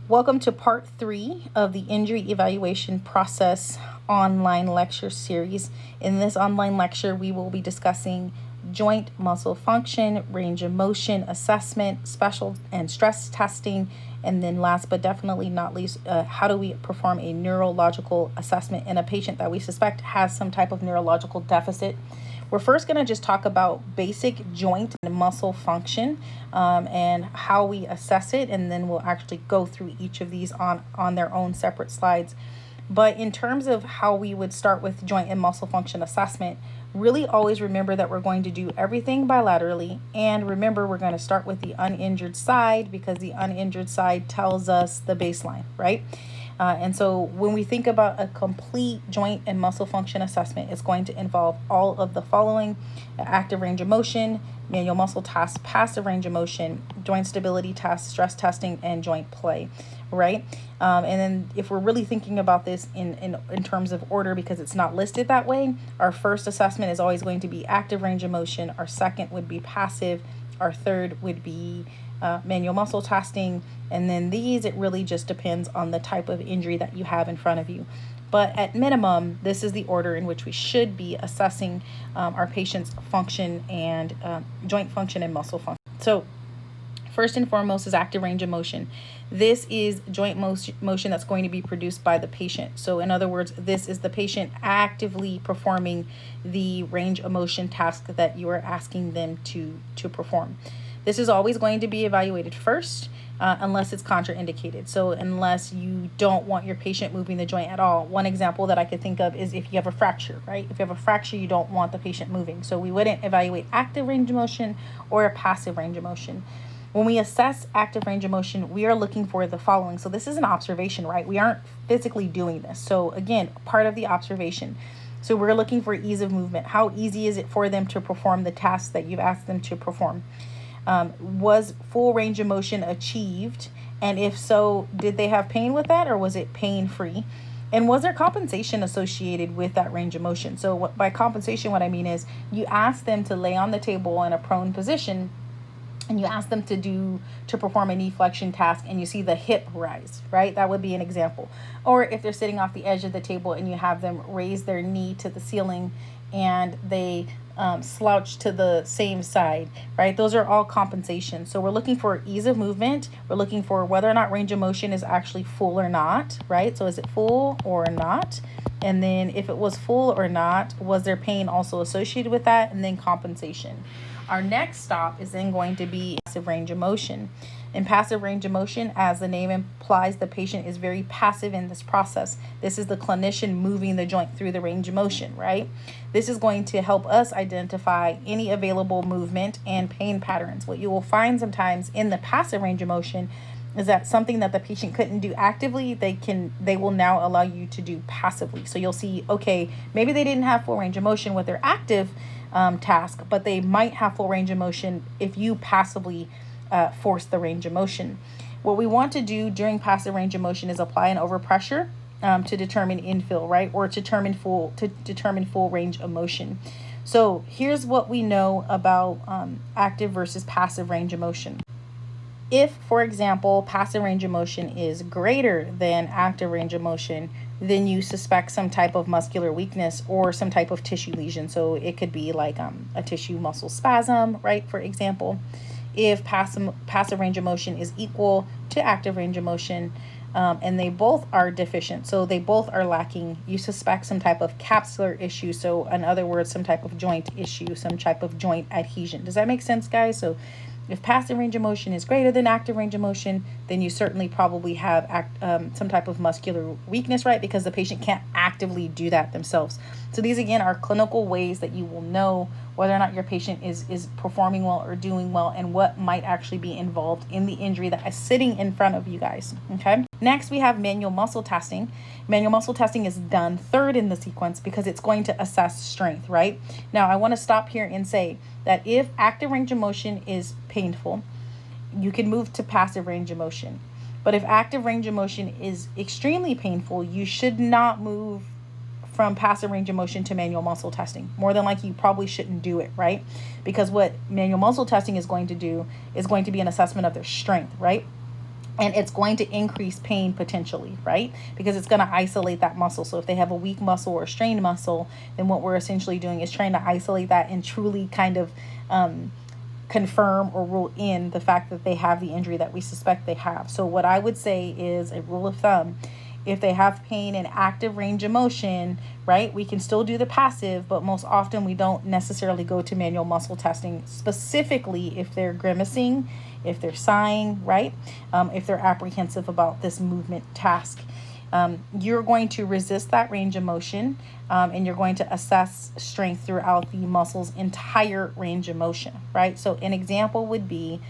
Welcome to part 3 of the Injury Evaluation Process online lecture series. In this online lecture, we will be discussing joint muscle function, range of motion assessment, special and stress testing, and then last but definitely not least, how do we perform a neurological assessment in a patient that we suspect has some type of neurological deficit. We're first going to just talk about basic joint and muscle function and how we assess it, and then we'll actually go through each of these on their own separate slides. But in terms of how we would start with joint and muscle function assessment, really always remember that we're going to do everything bilaterally, and remember we're going to start with the uninjured side because the uninjured side tells us the baseline, right? And so when we think about a complete joint and muscle function assessment, it's going to involve all of the following: active range of motion, manual muscle tasks, passive range of motion, joint stability tests, stress testing, and joint play, right? And then if we're really thinking about this in terms of order, because it's not listed that way, our first assessment is always going to be active range of motion. Our second would be passive. Our third would be manual muscle testing, and then these, it really just depends on the type of injury that you have in front of you. But at minimum, this is the order in which we should be assessing our patient's function and joint function and muscle function. So first and foremost is active range of motion. This is joint motion that's going to be produced by the patient. So in other words, this is the patient actively performing the range of motion task that you are asking them to perform. This is always going to be evaluated first unless it's contraindicated. So unless you don't want your patient moving the joint at all. One example that I could think of is if you have a fracture, right? If you have a fracture, you don't want the patient moving. So we wouldn't evaluate active range of motion or a passive range of motion. When we assess active range of motion, we are looking for the following. So this is an observation, right? We aren't physically doing this. So again, part of the observation. So we're looking for ease of movement. How easy is it for them to perform the tasks that you've asked them to perform? Was full range of motion achieved? And if so, did they have pain with that, or was it pain-free? And was there compensation associated with that range of motion? So by compensation, what I mean is you ask them to lay on the table in a prone position, and you ask them to perform a knee flexion task, and you see the hip rise, right? That would be an example. Or if they're sitting off the edge of the table and you have them raise their knee to the ceiling and they slouch to the same side, right? Those are all compensation. So we're looking for ease of movement. We're looking for whether or not range of motion is actually full or not, right? So is it full or not? And then if it was full or not, was there pain also associated with that? And then compensation. Our next stop is then going to be passive range of motion. In passive range of motion, as the name implies, the patient is very passive in this process. This is the clinician moving the joint through the range of motion, right? This is going to help us identify any available movement and pain patterns. What you will find sometimes in the passive range of motion is that something that the patient couldn't do actively, they will now allow you to do passively. So you'll see, okay, maybe they didn't have full range of motion with their active task, but they might have full range of motion if you passively force the range of motion. What we want to do during passive range of motion is apply an overpressure to determine infill, right? Or to determine full range of motion. So here's what we know about active versus passive range of motion. If, for example, passive range of motion is greater than active range of motion, then you suspect some type of muscular weakness or some type of tissue lesion. So it could be like a tissue muscle spasm, right? For example, if passive range of motion is equal to active range of motion, and they both are deficient, so they both are lacking, you suspect some type of capsular issue. So in other words, some type of joint issue, some type of joint adhesion. Does that make sense, guys? So if passive range of motion is greater than active range of motion, then you certainly probably have some type of muscular weakness, right? Because the patient can't actively do that themselves. So these, again, are clinical ways that you will know whether or not your patient is performing well or doing well, and what might actually be involved in the injury that is sitting in front of you guys, okay? Next, we have manual muscle testing. Manual muscle testing is done third in the sequence because it's going to assess strength, right? Now, I want to stop here and say that if active range of motion is painful, you can move to passive range of motion. But if active range of motion is extremely painful, you should not move from passive range of motion to manual muscle testing. More than likely, you probably shouldn't do it, right? Because what manual muscle testing is going to do is going to be an assessment of their strength, right? and it's going to increase pain potentially, right? Because it's going to isolate that muscle. So if they have a weak muscle or a strained muscle, then what we're essentially doing is trying to isolate that and truly kind of confirm or rule in the fact that they have the injury that we suspect they have. So what I would say is a rule of thumb: if they have pain in active range of motion, right, we can still do the passive, but most often we don't necessarily go to manual muscle testing, specifically if they're grimacing, if they're sighing, right, if they're apprehensive about this movement task. You're going to resist that range of motion, and you're going to assess strength throughout the muscle's entire range of motion, right? So an example would be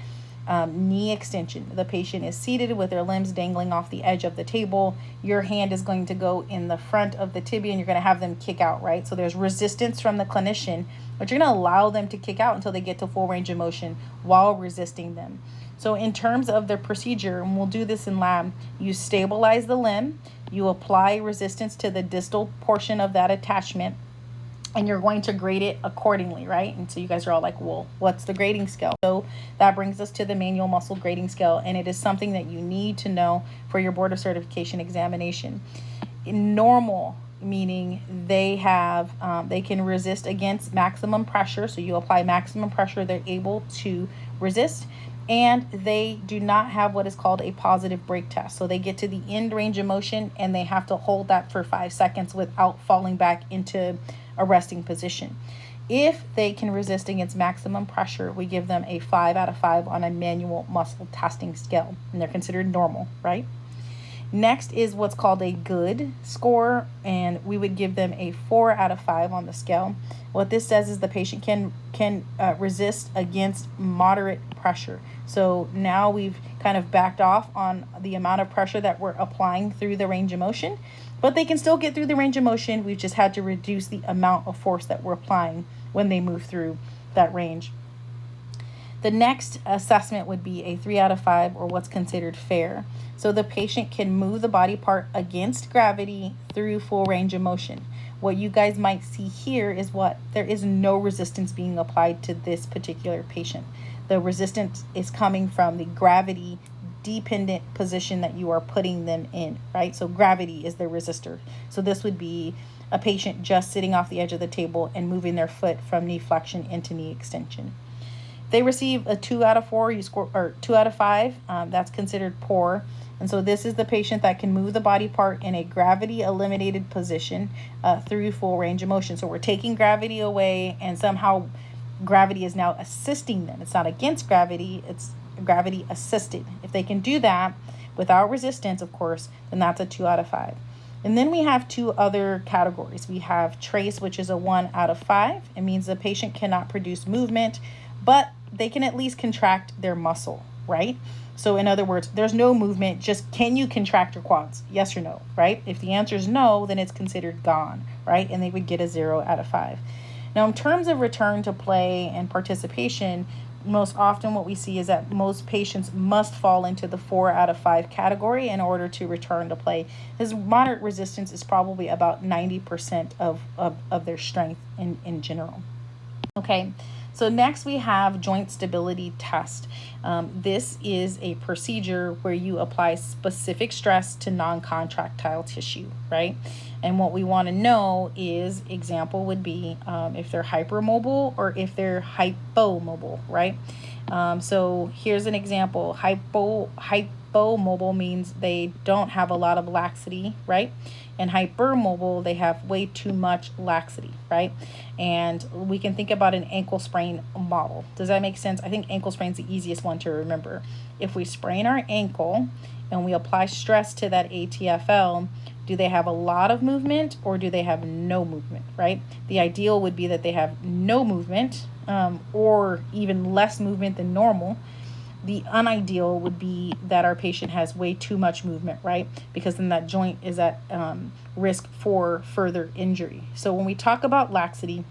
knee extension. The patient is seated with their limbs dangling off the edge of the table. Your hand is going to go in the front of the tibia and you're going to have them kick out, right? So there's resistance from the clinician, but you're going to allow them to kick out until they get to full range of motion while resisting them. So in terms of the procedure, and we'll do this in lab, you stabilize the limb, you apply resistance to the distal portion of that attachment, and you're going to grade it accordingly, right? And so you guys are all like, well, what's the grading scale? So that brings us to the manual muscle grading scale, and it is something that you need to know for your board of certification examination. Normal, meaning they can resist against maximum pressure. So you apply maximum pressure, they're able to resist. And they do not have what is called a positive break test. So they get to the end range of motion and they have to hold that for 5 seconds without falling back into a resting position. If they can resist against maximum pressure, we give them a 5 out of 5 on a manual muscle testing scale, and they're considered normal, right? Next is what's called a good score, and we would give them a 4 out of 5 on the scale. What this says is the patient can resist against moderate pressure. So now we've kind of backed off on the amount of pressure that we're applying through the range of motion, but they can still get through the range of motion. We've just had to reduce the amount of force that we're applying when they move through that range. The next assessment would be a 3 out of 5, or what's considered fair. So the patient can move the body part against gravity through full range of motion. What you guys might see here is there is no resistance being applied to this particular patient. The resistance is coming from the gravity dependent position that you are putting them in, right? So gravity is the resistor. So this would be a patient just sitting off the edge of the table and moving their foot from knee flexion into knee extension. If they receive a 2 out of 4, you score, or 2 out of 5, that's considered poor. And so this is the patient that can move the body part in a gravity eliminated position through full range of motion. So we're taking gravity away, and somehow gravity is now assisting them. It's not against gravity, it's gravity assisted. If they can do that without resistance, of course, then that's a 2 out of 5. And then we have 2 other categories. We have trace, which is a 1 out of 5. It means the patient cannot produce movement, but they can at least contract their muscle, right? So in other words, there's no movement, just can you contract your quads? Yes or no, right? If the answer is no, then it's considered gone, right? And they would get a 0 out of 5. Now, in terms of return to play and participation, most often what we see is that most patients must fall into the 4 out of 5 category in order to return to play. This moderate resistance is probably about 90% of their strength in general. Okay. So next we have joint stability test. This is a procedure where you apply specific stress to non-contractile tissue, right? And what we want to know is, example would be if they're hypermobile or if they're hypomobile, right? So here's an example. Hypomobile means they don't have a lot of laxity, right? And hypermobile, they have way too much laxity, right? And we can think about an ankle sprain model. Does that make sense? I think ankle sprain is the easiest one to remember. If we sprain our ankle and we apply stress to that ATFL, do they have a lot of movement or do they have no movement, right? The ideal would be that they have no movement or even less movement than normal. The unideal would be that our patient has way too much movement, right? Because then that joint is at risk for further injury. So when we talk about laxity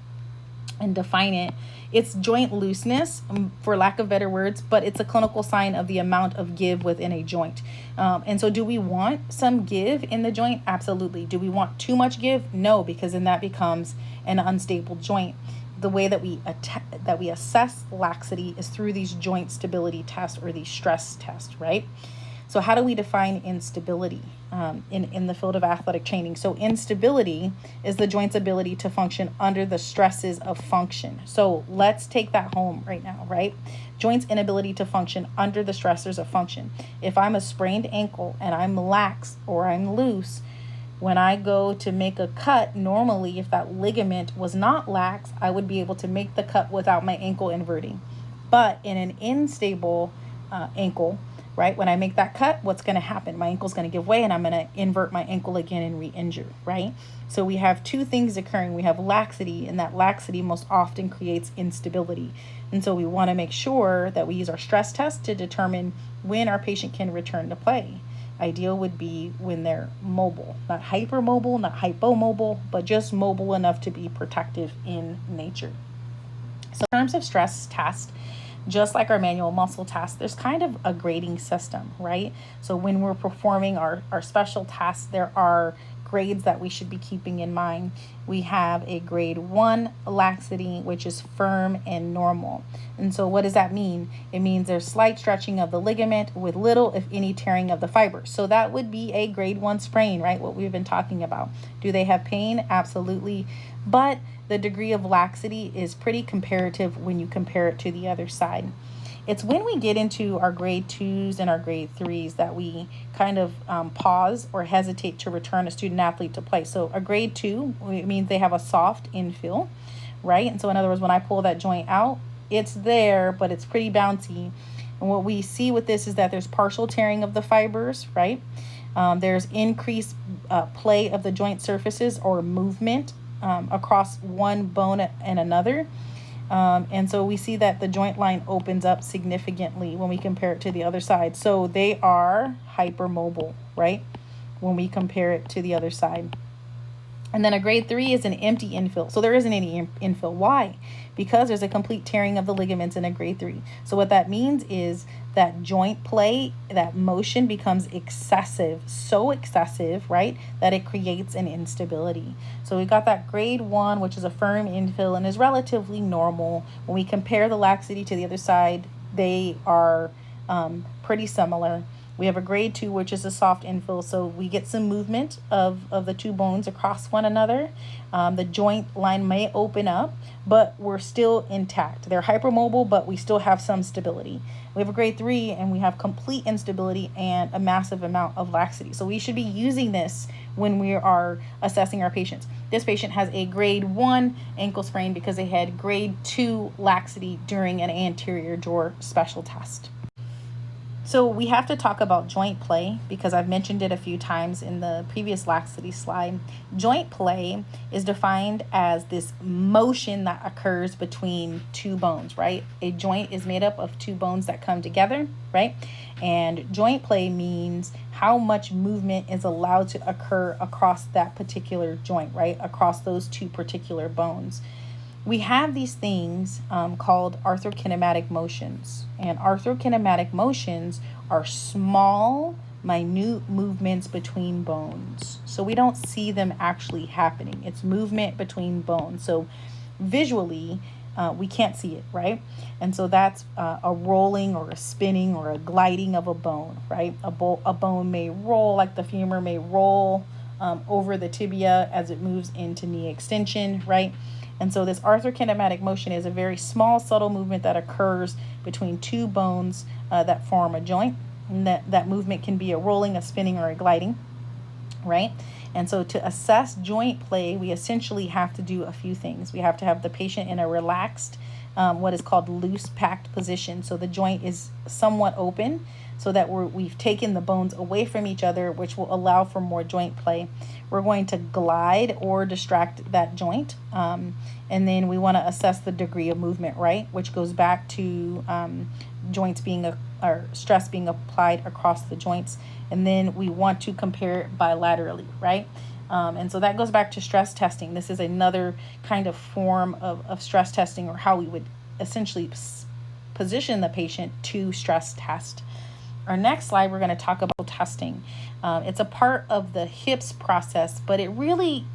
and define it, it's joint looseness, for lack of better words, but it's a clinical sign of the amount of give within a joint. And so do we want some give in the joint? Absolutely. Do we want too much give? No, because then that becomes an unstable joint. The way that we assess laxity is through these joint stability tests or these stress tests, right? So how do we define instability in the field of athletic training? So instability is the joint's ability to function under the stresses of function. So let's take that home right now, right? Joint's inability to function under the stressors of function. If I'm a sprained ankle and I'm lax or I'm loose, when I go to make a cut, normally if that ligament was not lax, I would be able to make the cut without my ankle inverting. But in an unstable ankle, right, when I make that cut, what's going to happen? My ankle's going to give way and I'm going to invert my ankle again and re-injure, right? So we have two things occurring. We have laxity, and that laxity most often creates instability. And so we want to make sure that we use our stress test to determine when our patient can return to play. Ideal would be when they're mobile, not hypermobile, not hypomobile, but just mobile enough to be protective in nature. So in terms of stress test, just like our manual muscle test, there's kind of a grading system, right? So when we're performing our special tests, there are grades that we should be keeping in mind. We have a grade 1 laxity, which is firm and normal. And so what does that mean? It means there's slight stretching of the ligament with little, if any, tearing of the fibers. So that would be a grade 1 sprain, right? What we've been talking about. Do they have pain? Absolutely. But the degree of laxity is pretty comparative when you compare it to the other side. It's when we get into our grade 2s and our grade 3s that we kind of pause or hesitate to return a student athlete to play. So a grade 2, it means they have a soft infill, right? And so in other words, when I pull that joint out, it's there, but it's pretty bouncy. And what we see with this is that there's partial tearing of the fibers, right? There's increased play of the joint surfaces or movement across one bone and another. And so we see that the joint line opens up significantly when we compare it to the other side. So they are hypermobile, right? When we compare it to the other side. And then a grade 3 is an empty infill. So there isn't any infill. Why? Because there's a complete tearing of the ligaments in a grade 3. So what that means is that joint play, that motion becomes excessive, so excessive, right, that it creates an instability. So we got that grade 1, which is a firm infill and is relatively normal. When we compare the laxity to the other side, they are pretty similar. We have a grade 2, which is a soft infill, so we get some movement of the two bones across one another. The joint line may open up, but we're still intact. They're hypermobile, but we still have some stability. We have a grade 3, and we have complete instability and a massive amount of laxity. So we should be using this when we are assessing our patients. This patient has a grade 1 ankle sprain because they had grade 2 laxity during an anterior drawer special test. So we have to talk about joint play because I've mentioned it a few times in the previous laxity slide. Joint play is defined as this motion that occurs between two bones, right? A joint is made up of two bones that come together, right? And joint play means how much movement is allowed to occur across that particular joint, right? Across those two particular bones. We have these things called arthrokinematic motions. And arthrokinematic motions are small, minute movements between bones. So we don't see them actually happening. It's movement between bones. So visually, we can't see it, right? And so that's a rolling or a spinning or a gliding of a bone, right? A bone may roll, like the femur may roll over the tibia as it moves into knee extension, right? And so this arthrokinematic motion is a very small, subtle movement that occurs between two bones that form a joint. And that movement can be a rolling, a spinning, or a gliding, right? And so to assess joint play, we essentially have to do a few things. We have to have the patient in a relaxed, what is called loose packed position. So the joint is somewhat open so that we've taken the bones away from each other, which will allow for more joint play. We're going to glide or distract that joint. And then we want to assess the degree of movement, right? Which goes back to joints being or stress being applied across the joints. And then we want to compare it bilaterally, right? And so that goes back to stress testing. This is another kind of form of stress testing, or how we would essentially position the patient to stress test. Our next slide, we're going to talk about testing. It's a part of the HIPS process, but it really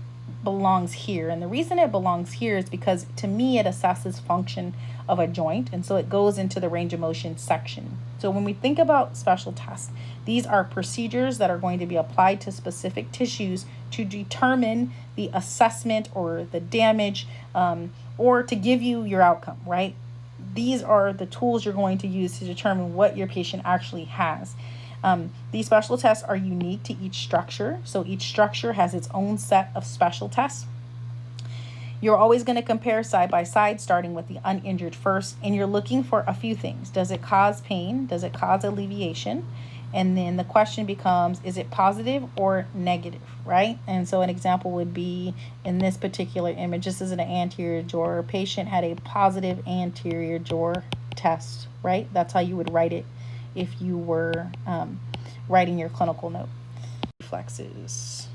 belongs here. And the reason it belongs here is because to me it assesses function of a joint, and so it goes into the range of motion section. So when we think about special tests, these are procedures that are going to be applied to specific tissues to determine the assessment or the damage, or to give you your outcome, right? These are the tools you're going to use to determine what your patient actually has. These special tests are unique to each structure. So each structure has its own set of special tests. You're always going to compare side by side, starting with the uninjured first, and you're looking for a few things. Does it cause pain? Does it cause alleviation? And then the question becomes, is it positive or negative, right? And so an example would be in this particular image, this is an anterior jaw. Patient had a positive anterior jaw test, right? That's how you would write it if you were writing your clinical note. Reflexes.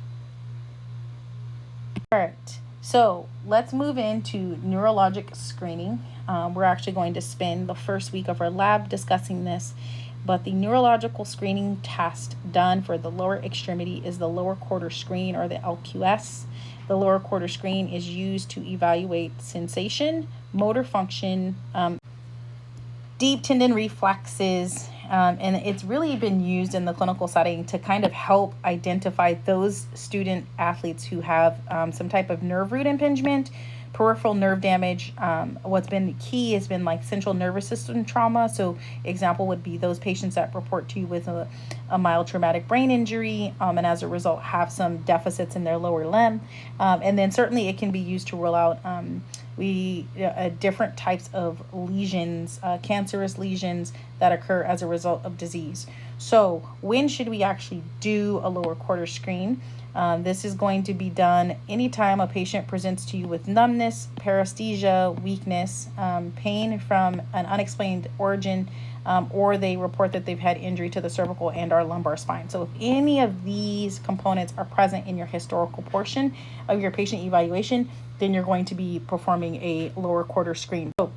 All right, so let's move into neurologic screening. We're actually going to spend the first week of our lab discussing this, but the neurological screening test done for the lower extremity is the lower quarter screen, or the LQS. The lower quarter screen is used to evaluate sensation, motor function, deep tendon reflexes, and it's really been used in the clinical setting to kind of help identify those student athletes who have some type of nerve root impingement, peripheral nerve damage. What's been key has been like central nervous system trauma. So example would be those patients that report to you with a mild traumatic brain injury, and as a result have some deficits in their lower limb. And then certainly it can be used to rule out different types of lesions, cancerous lesions that occur as a result of disease. So when should we actually do a lower quarter screen? This is going to be done anytime a patient presents to you with numbness, paresthesia, weakness, pain from an unexplained origin, or they report that they've had injury to the cervical and or lumbar spine. So if any of these components are present in your historical portion of your patient evaluation, then you're going to be performing a lower quarter screen. So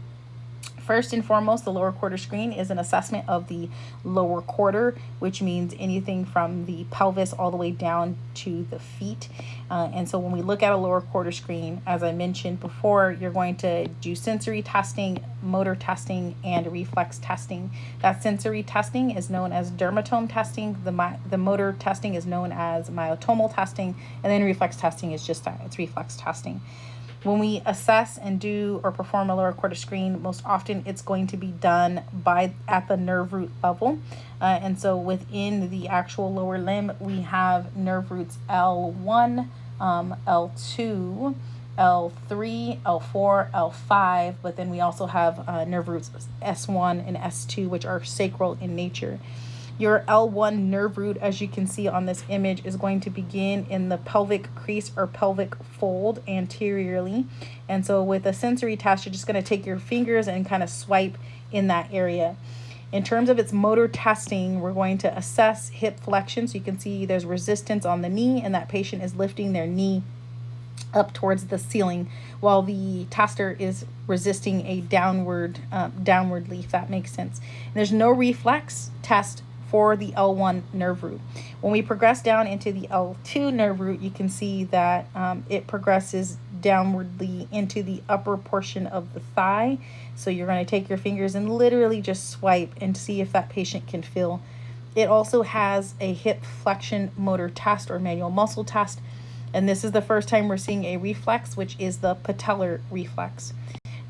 first and foremost, the lower quarter screen is an assessment of the lower quarter, which means anything from the pelvis all the way down to the feet. And so when we look at a lower quarter screen, as I mentioned before, you're going to do sensory testing, motor testing, and reflex testing. That sensory testing is known as dermatome testing. The motor testing is known as myotomal testing. And then reflex testing is just that, it's reflex testing. When we assess and do or perform a lower quarter screen, most often it's going to be done at the nerve root level. And so within the actual lower limb, we have nerve roots L1, L2, L3, L4, L5, but then we also have nerve roots S1 and S2, which are sacral in nature. Your L1 nerve root, as you can see on this image, is going to begin in the pelvic crease or pelvic fold anteriorly. And so with a sensory test, you're just going to take your fingers and kind of swipe in that area. In terms of its motor testing, we're going to assess hip flexion. So you can see there's resistance on the knee, and that patient is lifting their knee up towards the ceiling while the tester is resisting a downwardly, if that makes sense. And there's no reflex test for the L1 nerve root. When we progress down into the L2 nerve root, you can see that it progresses downwardly into the upper portion of the thigh. So you're going to take your fingers and literally just swipe and see if that patient can feel. It also has a hip flexion motor test or manual muscle test. And this is the first time we're seeing a reflex, which is the patellar reflex.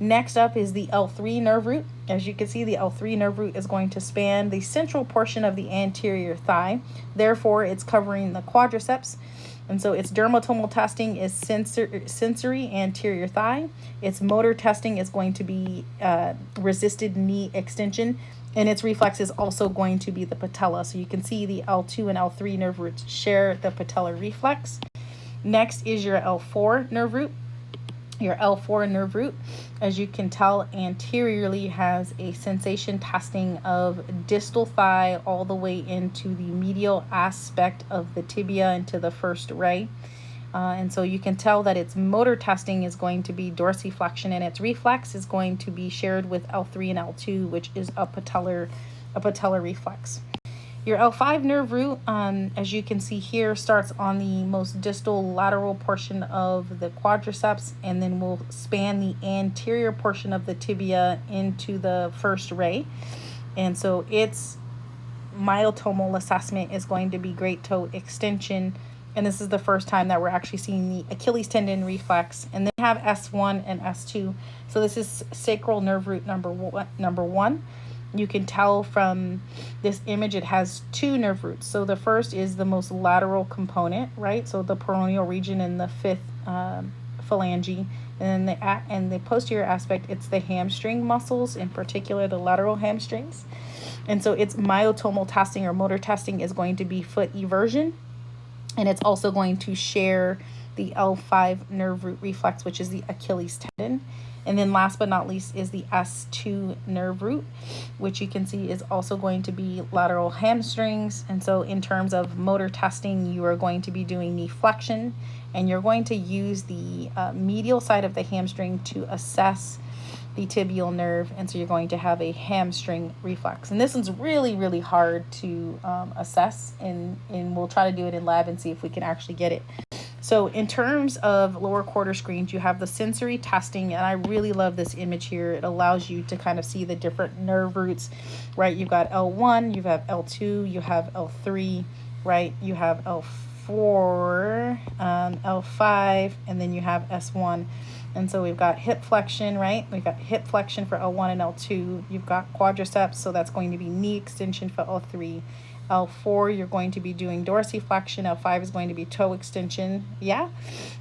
Next up is the L3 nerve root. As you can see, the L3 nerve root is going to span the central portion of the anterior thigh. Therefore, it's covering the quadriceps. And so its dermatomal testing is sensory anterior thigh. Its motor testing is going to be resisted knee extension. And its reflex is also going to be the patella. So you can see the L2 and L3 nerve roots share the patellar reflex. Next is your L4 nerve root. Your L4 nerve root, as you can tell, anteriorly has a sensation testing of distal thigh all the way into the medial aspect of the tibia into the first ray. And so you can tell that its motor testing is going to be dorsiflexion, and its reflex is going to be shared with L3 and L2, which is a patellar reflex. Your L5 nerve root, as you can see here, starts on the most distal lateral portion of the quadriceps and then will span the anterior portion of the tibia into the first ray. And so its myotomal assessment is going to be great toe extension. And this is the first time that we're actually seeing the Achilles tendon reflex. And then we have S1 and S2. So this is sacral nerve root number one. You can tell from this image it has two nerve roots. So the first is the most lateral component, right? So the peroneal region in the fifth phalange. And then the posterior aspect, it's the hamstring muscles, in particular the lateral hamstrings. And so its myotomal testing or motor testing is going to be foot eversion. And it's also going to share the L5 nerve root reflex, which is the Achilles tendon. And then last but not least is the S2 nerve root, which you can see is also going to be lateral hamstrings. And so in terms of motor testing, you are going to be doing knee flexion, and you're going to use the medial side of the hamstring to assess the tibial nerve. And so you're going to have a hamstring reflex. And this one's really, really hard to assess, and we'll try to do it in lab and see if we can actually get it. So in terms of lower quarter screens, you have the sensory testing, and I really love this image here. It allows you to kind of see the different nerve roots, right? You've got L1, you have L2, you have L3, right? You have L4, L5, and then you have S1. And so we've got hip flexion, right? We've got hip flexion for L1 and L2. You've got quadriceps, so that's going to be knee extension for L3. L4, you're going to be doing dorsiflexion. L5 is going to be toe extension. Yeah.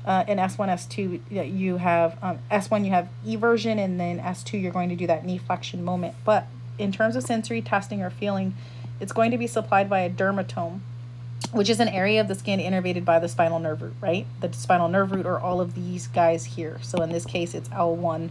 And S1, S2, you have S1, you have eversion, and then S2, you're going to do that knee flexion moment. But in terms of sensory testing or feeling, it's going to be supplied by a dermatome, which is an area of the skin innervated by the spinal nerve root, right? The spinal nerve root are all of these guys here. So in this case, it's L1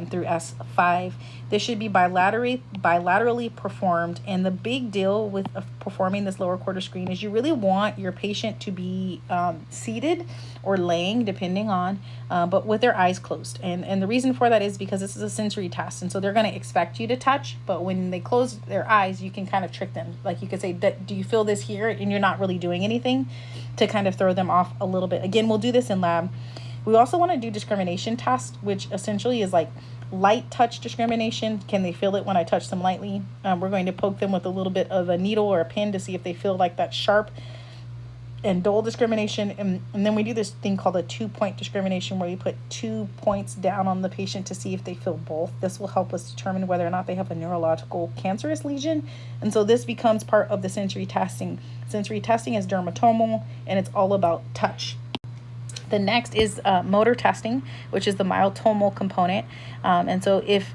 through S5. This should be bilaterally performed. And the big deal with performing this lower quarter screen is you really want your patient to be seated or laying, depending on, but with their eyes closed. And the reason for that is because this is a sensory test. And so they're going to expect you to touch, but when they close their eyes, you can kind of trick them. Like you could say, do you feel this here? And you're not really doing anything, to kind of throw them off a little bit. Again, we'll do this in lab. We also want to do discrimination test, which essentially is like light touch discrimination. Can they feel it when I touch them lightly? We're going to poke them with a little bit of a needle or a pin to see if they feel like that sharp and dull discrimination. And then we do this thing called a 2-point discrimination, where we put 2 points down on the patient to see if they feel both. This will help us determine whether or not they have a neurological cancerous lesion. And so this becomes part of the sensory testing. Sensory testing is dermatomal, and it's all about touch. The next is motor testing, which is the myotomal component. And so if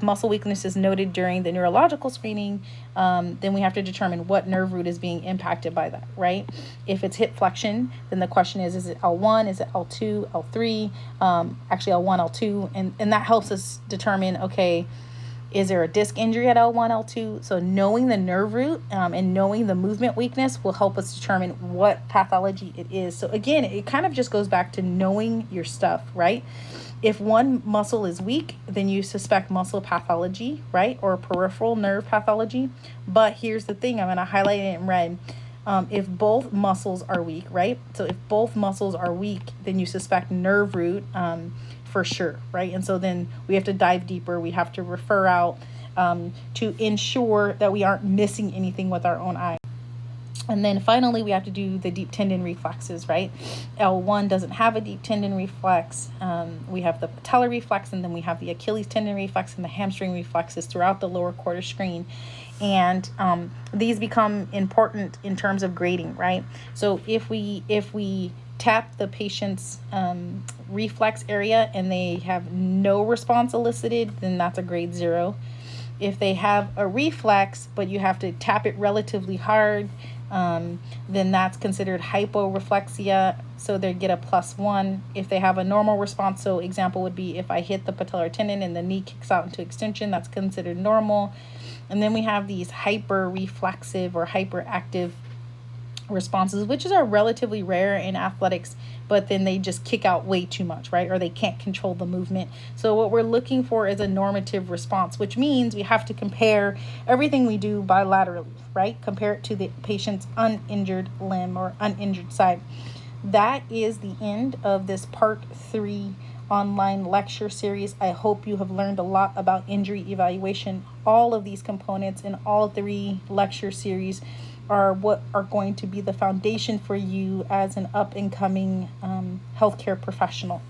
muscle weakness is noted during the neurological screening, then we have to determine what nerve root is being impacted by that, right? If it's hip flexion, then the question is it L1, is it L2, L3, actually L1, L2, and that helps us determine, okay, is there a disc injury at L1, L2? So knowing the nerve root and knowing the movement weakness will help us determine what pathology it is. So again, it kind of just goes back to knowing your stuff, right? If one muscle is weak, then you suspect muscle pathology, right? Or peripheral nerve pathology. But here's the thing, I'm going to highlight it in red. If both muscles are weak, right? So if both muscles are weak, then you suspect nerve root for sure, right? And so then we have to dive deeper. We have to refer out to ensure that we aren't missing anything with our own eye. And then finally, we have to do the deep tendon reflexes, right? L1 doesn't have a deep tendon reflex. We have the patellar reflex, and then we have the Achilles tendon reflex and the hamstring reflexes throughout the lower quarter screen. And these become important in terms of grading, right? So if we tap the patient's reflex area and they have no response elicited, then that's a grade 0. If they have a reflex, but you have to tap it relatively hard, then that's considered hyporeflexia, so they get a +1. If they have a normal response, so example would be if I hit the patellar tendon and the knee kicks out into extension, that's considered normal. And then we have these hyperreflexive or hyperactive responses, which are relatively rare in athletics, but then they just kick out way too much, right? Or they can't control the movement. So what we're looking for is a normative response, which means we have to compare everything we do bilaterally, right? Compare it to the patient's uninjured limb or uninjured side. That is the end of this part 3 online lecture series. I hope you have learned a lot about injury evaluation. All of these components in all 3 lecture series are what are going to be the foundation for you as an up and coming healthcare professional.